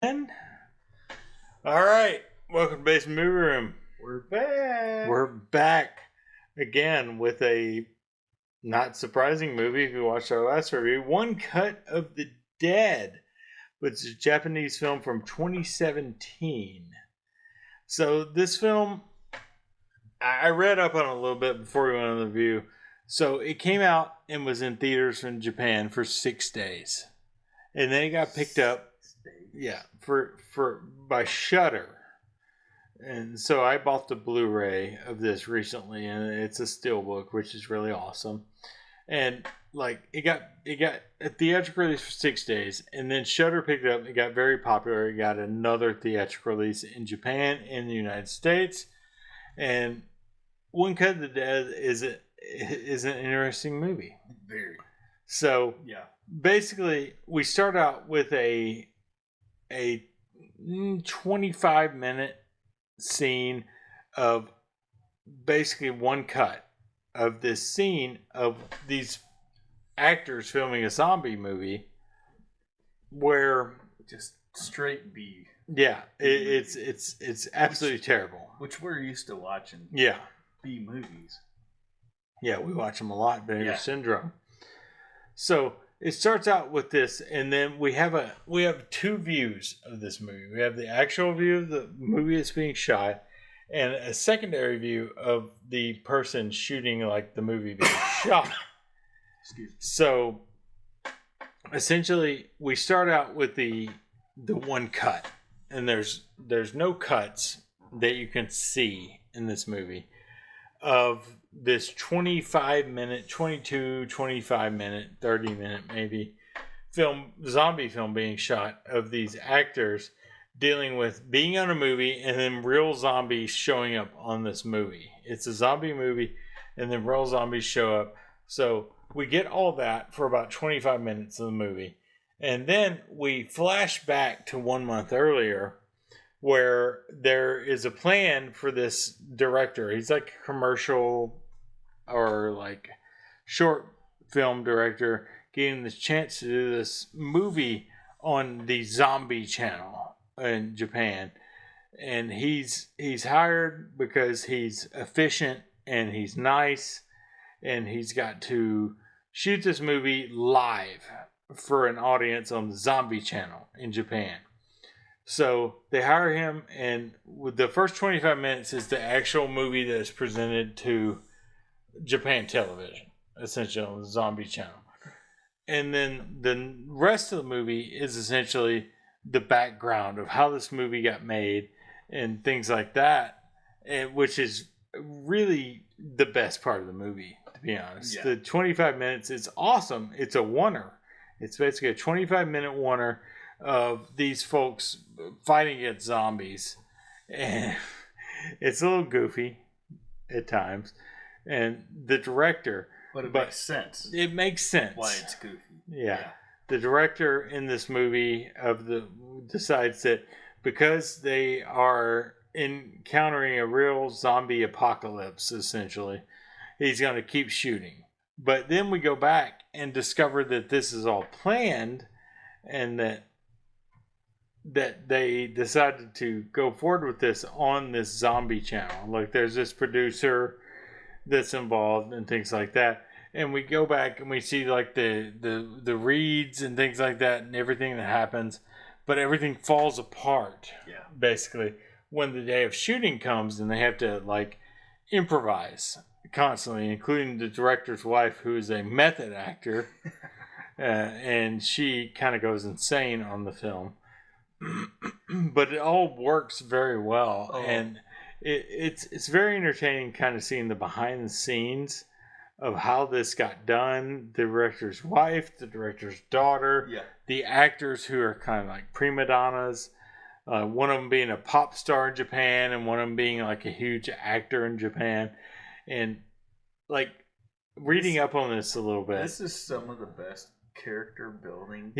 All right, welcome to Basement Movie Room. We're back. We're back again with a not surprising movie. If you watched our last review, One Cut of the Dead, which is a Japanese film from 2017. So this film, I read up on it a little bit before we went on the review. So it came out and was in theaters in Japan for 6 days, and then it got picked up. Yeah, for by Shudder. And so I bought the Blu-ray of this recently, and it's a steelbook, which is really awesome. And like it got a theatrical release for 6 days, and then Shudder picked it up. It got very popular. It got another theatrical release in Japan and the United States. And One Cut of the Dead is an interesting movie. Very. So yeah, basically, we start out with a 25-minute scene of basically one cut of this scene of these actors filming a zombie movie where just straight B. Yeah, it's absolutely terrible. Which we're used to watching. Yeah, B movies. Yeah, we watch them a lot. Vinegar Syndrome. So it starts out with this, and then we have two views of this movie. We have the actual view of the movie that's being shot, and a secondary view of the person shooting like the movie being shot. Excuse me. So essentially, we start out with the one cut, and there's no cuts that you can see in this movie of this 25-minute, 22, 25-minute, 30-minute maybe zombie film being shot of these actors dealing with being on a movie and then real zombies showing up on this movie. It's a zombie movie and then real zombies show up. So we get all that for about 25 minutes of the movie. And then we flash back to 1 month earlier where there is a plan for this director. He's like a commercial or like short film director getting the chance to do this movie on the zombie channel in Japan. And he's hired because he's efficient and he's nice, and he's got to shoot this movie live for an audience on the zombie channel in Japan. So they hire him, and with the first 25 minutes is the actual movie that is presented to Japan television, essentially on the zombie channel. And then the rest of the movie is essentially the background of how this movie got made and things like that, which is really the best part of the movie, to be honest. Yeah. The 25 minutes is awesome. It's a oneer. It's basically a 25-minute oneer of these folks fighting against zombies, and it's a little goofy at times. And the director, but it makes sense. It makes sense why it's goofy. Yeah. The director in this movie decides that because they are encountering a real zombie apocalypse, essentially, he's going to keep shooting. But then we go back and discover that this is all planned, and that they decided to go forward with this on this zombie channel. Like there's this producer that's involved and things like that. And we go back and we see like the reads and things like that and everything that happens, but everything falls apart. Yeah. Basically, when the day of shooting comes and they have to like improvise constantly, including the director's wife, who is a method actor, and she kind of goes insane on the film. But it all works very well, and it's very entertaining kind of seeing the behind the scenes of how this got done. The director's wife, the director's daughter, the actors who are kind of like prima donnas, one of them being a pop star in Japan and one of them being like a huge actor in Japan. And like reading up on this a little bit, this is some of the best character building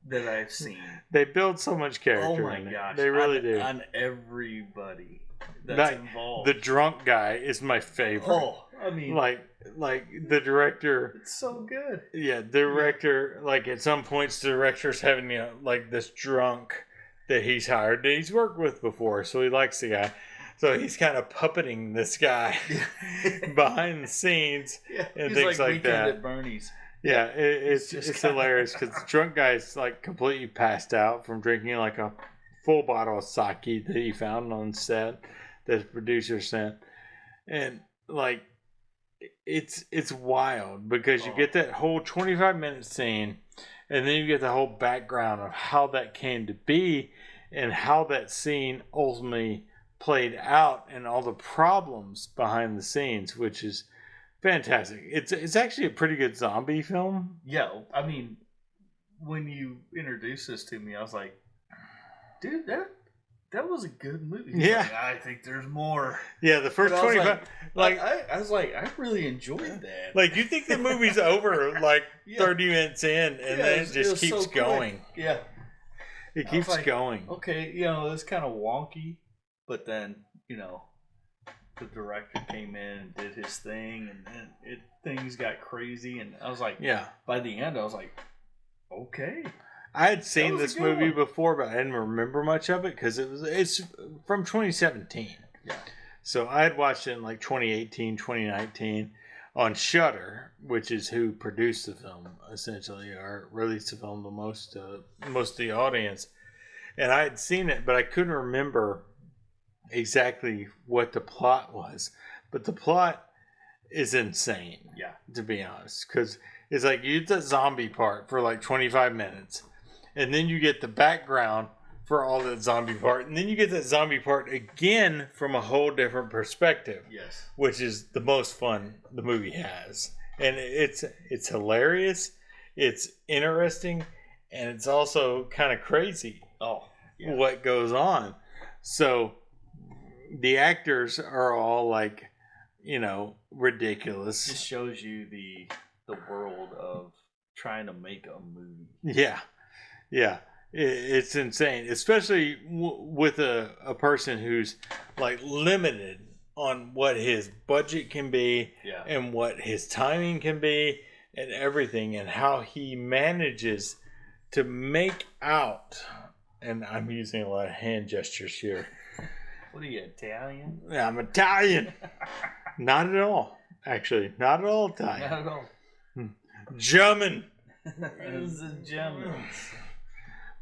that I've seen. They build so much character. Oh my gosh. They really do. On everybody that's involved. The drunk guy is my favorite. I mean, like the director. It's so good. Yeah, the director. Like at some points, the director's having like this drunk that he's hired that he's worked with before, so he likes the guy. So he's kind of puppeting this guy behind the scenes and he's things like that. At Bernie's. Yeah, it's hilarious because the drunk guy's like completely passed out from drinking like a full bottle of sake that he found on set that the producer sent, and like it's wild because you get that whole 25-minute scene, and then you get the whole background of how that came to be and how that scene ultimately played out and all the problems behind the scenes, which is fantastic. It's actually a pretty good zombie film. Yeah, I mean, when you introduced this to me, I was like, dude, that was a good movie. He's like, I think there's more. Yeah, the first 25. I was like, I really enjoyed that. Like, you think the movie's over like 30 minutes in, and then it just keeps so going. Yeah. It keeps going. Okay, it's kind of wonky, but then, the director came in and did his thing, and then things got crazy, and I was like, by the end, I was like, okay. I had seen this movie before, but I didn't remember much of it because it's from 2017. Yeah. So I had watched it in like 2018, 2019 on Shudder, which is who produced the film, essentially, or released the film to most of the audience. And I had seen it, but I couldn't remember exactly what the plot was. But the plot is insane, to be honest, because it's like you get the zombie part for like 25 minutes, and then you get the background for all that zombie part, and then you get that zombie part again from a whole different perspective. Yes, which is the most fun the movie has, and it's hilarious, it's interesting, and it's also kind of crazy. What goes on? So the actors are all like, ridiculous. It shows you the world of trying to make a movie. Yeah. It's insane, especially with a person who's like limited on what his budget can be and what his timing can be and everything, and how he manages to make out. And I'm using a lot of hand gestures here. What are you, Italian? Yeah, I'm Italian. Not at all. Actually, not at all Italian. Not at all. German. It's the Germans.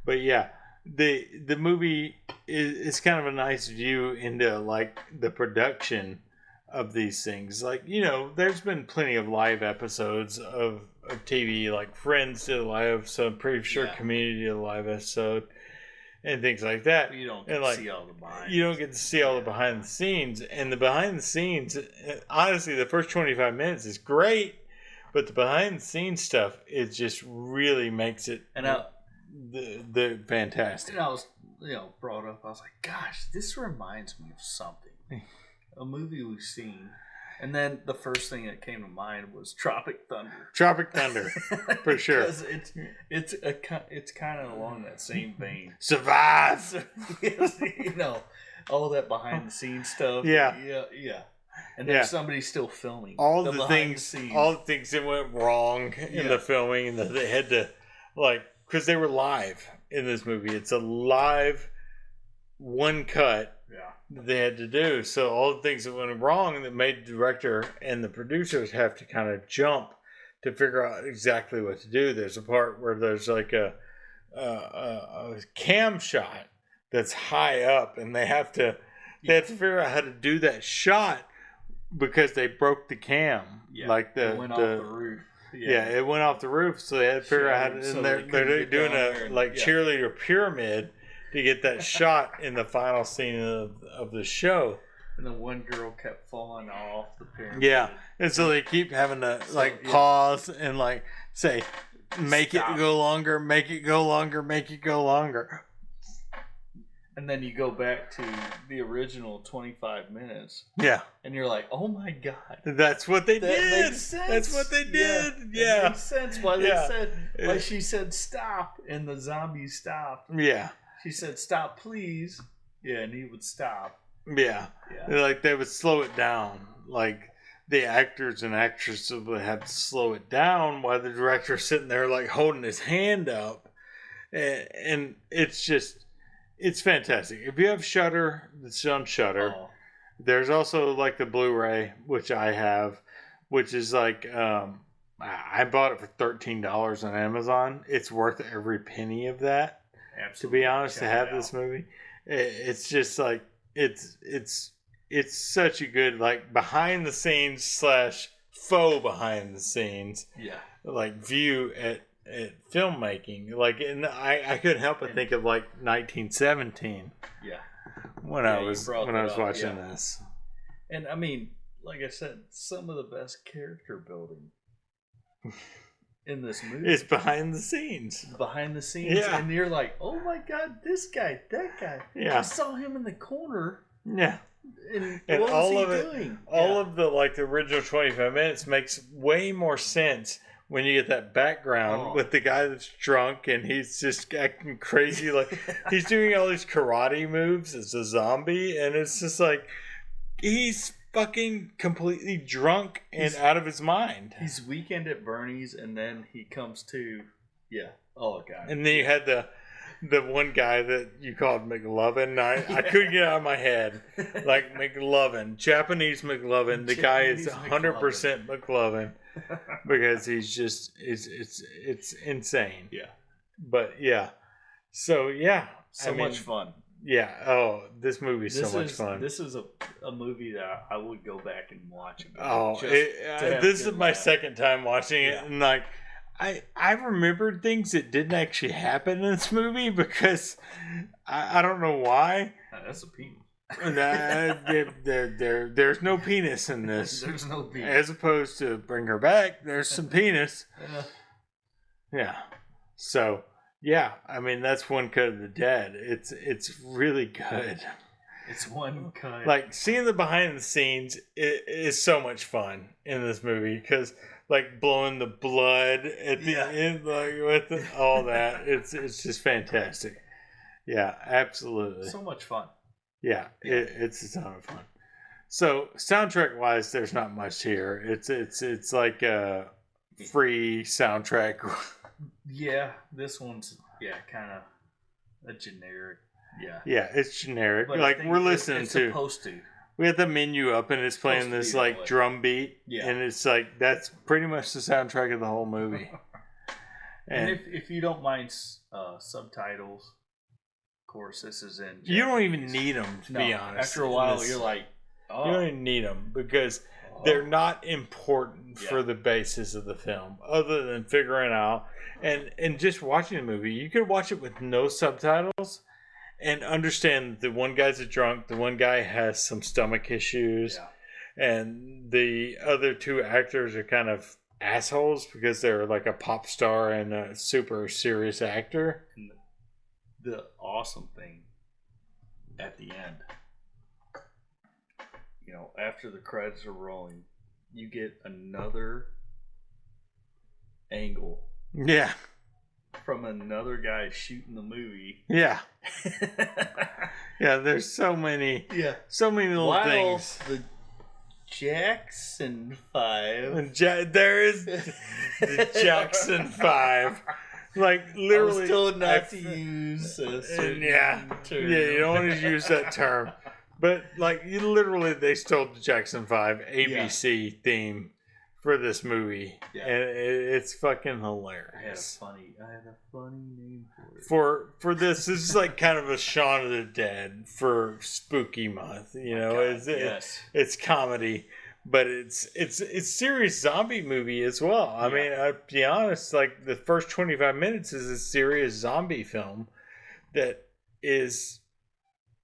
But yeah, the movie is kind of a nice view into like the production of these things. Like, there's been plenty of live episodes of TV, like Friends did a live episode, I'm pretty sure Community did a live episode, and things like that. But you don't get to see all the behind. You don't get to see all the behind the scenes, and the behind the scenes, honestly, the first 25 minutes is great, but the behind the scenes stuff, it just really makes it the fantastic. And I was, brought up. I was like, gosh, this reminds me of something, a movie we've seen. And then the first thing that came to mind was Tropic Thunder. Tropic Thunder, for sure. Because it's kind of along that same vein. Survive. All that behind the scenes stuff. Yeah. And there's somebody still filming all the things that went wrong in the filming, and that they had to because they were live in this movie. It's a live one cut. They had to do. So all the things that went wrong that made the director and the producers have to kind of jump to figure out exactly what to do. There's a part where there's like a cam shot that's high up, and they have to figure out how to do that shot because they broke the cam. It went off the roof. It went off the roof, so they had to figure out how to. And they're doing a cheerleader pyramid to get that shot in the final scene of the show. And the one girl kept falling off the pyramid. Yeah, and so they keep having to pause and say, make it go longer, make it go longer, make it go longer. And then you go back to the original 25 minutes. Yeah. And you're like, oh my God. That's what they did. Makes sense. That's what they did. Yeah. It makes sense why she said stop and the zombie stopped. Yeah. She said, stop, please. Yeah, and he would stop. Yeah. They would slow it down. the actors and actresses would have to slow it down while the director's sitting there like holding his hand up. And it's just, it's fantastic. If you have Shudder, it's on Shudder. Oh. There's also like the Blu-ray, which I have, which is like, I bought it for $13 on Amazon. It's worth every penny of that. Absolutely. To be honest, to have this movie, it's just like, it's such a good like behind the scenes / faux behind the scenes like view at filmmaking. Like, and I couldn't help but think of like 1917 when I was watching this. And I mean, like I said, some of the best character building in this movie is behind the scenes. And you're like, oh my god, this guy, that guy. I saw him in the corner. And what all was of he doing? All of the like the original 25 minutes makes way more sense when you get that background with the guy that's drunk and he's just acting crazy, like he's doing all these karate moves as a zombie, and it's just like he's fucking completely drunk and out of his mind. He's Weekend at Bernie's, and then he comes to God. And then you had the one guy that you called McLovin. I couldn't get out of my head. Like McLovin. Japanese McLovin. The guy is 100% McLovin. Because he's just, it's insane. Yeah. But yeah. So yeah. So much fun. Yeah. Oh, this movie's so much fun. This is a movie that I would go back and watch again. Oh, this is my second time watching it. And like, I remembered things that didn't actually happen in this movie because I don't know why. That's a penis. There's no penis in this. There's no penis. As opposed to Bring Her Back, there's some penis. Yeah. So, yeah, I mean, that's One Cut of the Dead. It's really good. It's one cut. Like, seeing the behind the scenes is so much fun in this movie because, like, blowing the blood at the end, like, with all that, it's just fantastic. Yeah, absolutely. So much fun. Yeah, it's a ton of fun. So, soundtrack-wise, there's not much here. It's like a free soundtrack. Yeah, this one's, kind of a generic. Yeah, it's generic. But like, we're listening it's to... supposed to. We have the menu up, and it's playing this, like, drum beat. Yeah. And it's like, that's pretty much the soundtrack of the whole movie. And if you don't mind subtitles, of course, this is in Japanese. You don't even need them, to be honest. After a while, you're like, you don't even need them, because they're not important for the basis of the film, other than figuring out, and just watching the movie. You could watch it with no subtitles, and understand the one guy's a drunk, the one guy has some stomach issues, and the other two actors are kind of assholes because they're like a pop star and a super serious actor. And the awesome thing at the end, after the credits are rolling, you get another angle. Yeah. From another guy shooting the movie. Yeah. Yeah, there's so many little things. The Jackson 5. There is the Jackson 5. Like, literally. I was told not to use a certain term. Yeah, you don't want to use that term. But, like, they stole the Jackson 5 ABC theme for this movie, and it's fucking hilarious. I had a funny name for it. For this is like kind of a Shaun of the Dead for Spooky Month. It's comedy, but it's serious zombie movie as well. I mean, I'll be honest, like the first 25 minutes is a serious zombie film that is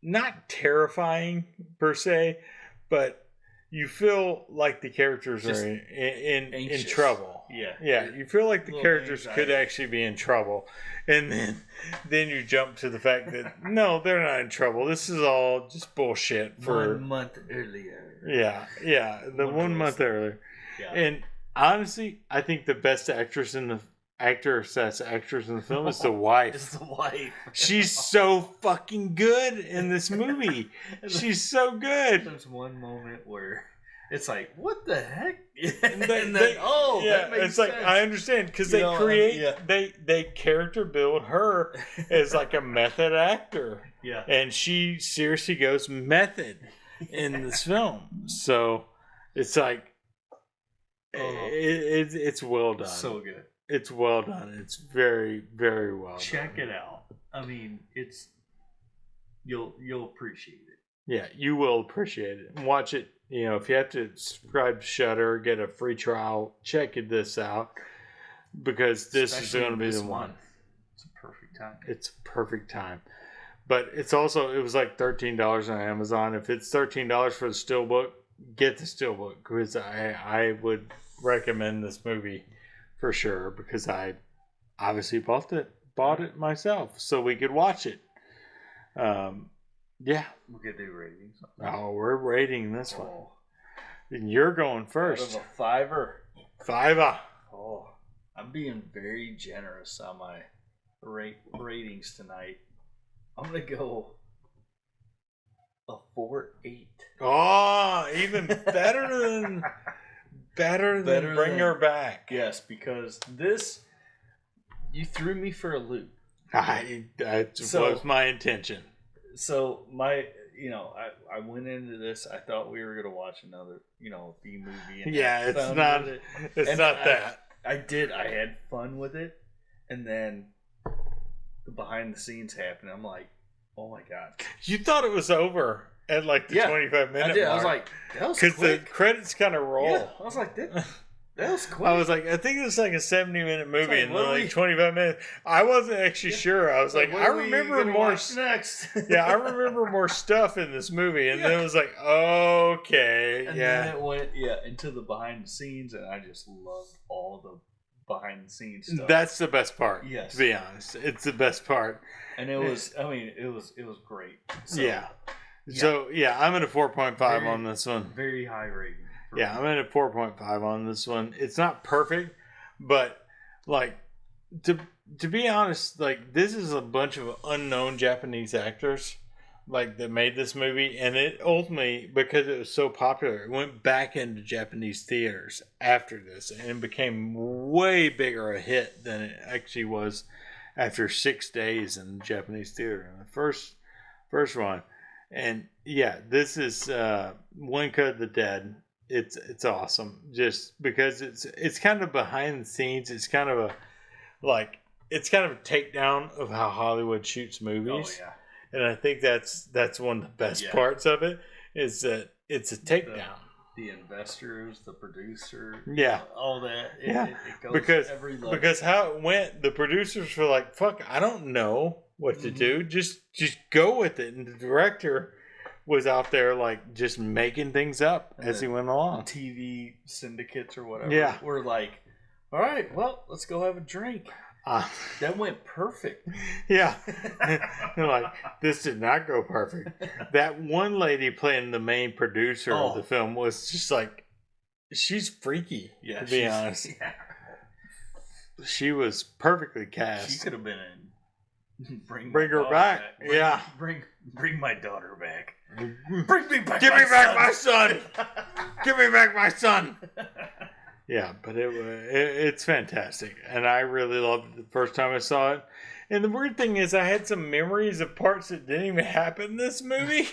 not terrifying per se, but you feel like the characters are in trouble. Yeah. You feel like the characters could actually be in trouble, and then you jump to the fact that no, they're not in trouble. This is all just bullshit. For 1 month earlier. Yeah. The 1 month earlier. Yeah. And honestly, I think the best actress in the film is the wife. It's the wife. She's so fucking good in this movie. She's so good. There's one moment where it's like, what the heck? And then, that makes it's sense. like, I understand, because they they character build her as like a method actor. Yeah. And she seriously goes method in this film. So it's like, it's well done. So good. It's well done. It's very, very well done. Check it out. I mean, you'll appreciate it. Yeah, you will appreciate it. And watch it. You know, if you have to subscribe to Shudder, get a free trial, check this out, because this is going to be the one. It's a perfect time. It's a perfect time. But it's also, it was like $13 on Amazon. If it's $13 for the steelbook, get the steelbook, because I would recommend this movie for sure, because I obviously bought it myself so we could watch it. Yeah. We could do ratings. Oh, we're rating this one. And you're going first. Out of a fiver. Fiver. Oh, I'm being very generous on my ratings tonight. I'm going to go a 4.8. Oh, even better than Bring Her Back. Yes, because this, you threw me for a loop. That was my intention. So I went into this. I thought we were gonna watch another, B movie. And it's not. It's not that. I did. I had fun with it, and then the behind the scenes happened. I'm like, oh my god! You thought it was over at like the 25-minute mark. I did. I was like, that was quick. Because the credits kind of roll. Yeah, I was like, that was quick. I was like, I think it's like a 70-minute movie, and like 25 minutes. I wasn't actually sure. I was like, I remember more. Next. Yeah, I remember more stuff in this movie, and then it was like, okay, and then it went into the behind the scenes, and I just loved all the behind the scenes stuff. That's the best part. Yes, to be honest, it's the best part. And it was, it was great. So, So I'm at a 4.5 on this one. Very high rating. Yeah, I'm at a 4.5 on this one. It's not perfect, but like to be honest, like this is a bunch of unknown Japanese actors like that made this movie, and it ultimately, because it was so popular, it went back into Japanese theaters after this and became way bigger a hit than it actually was after 6 days in the Japanese theater. The first one. And this is One Cut of the Dead. It's awesome, just because it's kind of behind the scenes. It's kind of a takedown of how Hollywood shoots movies. Oh yeah, and I think that's one of the best parts of it, is that it's a takedown. The investors, the producer, all that. It goes because every level. Because how it went, the producers were like, "Fuck, I don't know what to do. Just go with it," and the director was out there like just making things up as he went along. TV syndicates or whatever were like, all right, well, let's go have a drink. That went perfect. Yeah. They're like, this did not go perfect. That one lady playing the main producer of the film was just like, she's freaky, to be honest. Yeah. She was perfectly cast. She could have been in Bring Her Back. Bring my daughter back. Bring me back. Give me back my son. Give me back my son. Yeah, but it's fantastic, and I really loved it the first time I saw it. And the weird thing is, I had some memories of parts that didn't even happen in this movie.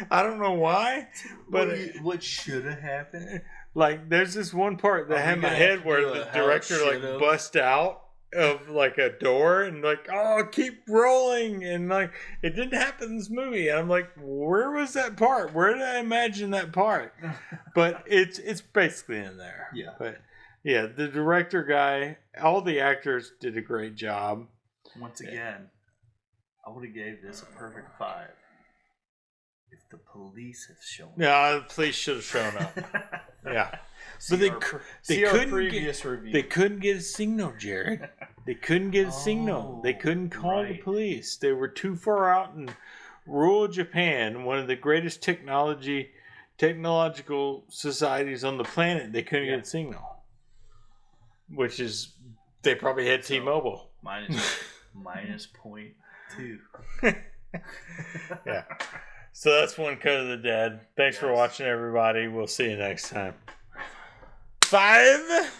I don't know why, but what should have happened? Like, there's this one part that had in my head where the director like bust out of like a door and like, oh, keep rolling, and like it didn't happen in this movie, and I'm like, where was that part? Where did I imagine that part? But it's basically in there. But the director guy, all the actors did a great job. Once again, I would have gave this a perfect 5 if the police had shown up. Yeah, the police should have shown up. Yeah. But they couldn't get a signal, Jared. They couldn't get a signal. They couldn't call the police. They were too far out in rural Japan, one of the greatest technological societies on the planet. They couldn't get a signal, which is, they probably had T-Mobile. Minus 0.2. Yeah. So that's One Cut of the Dead. Thanks for watching, everybody. We'll see you next time. 5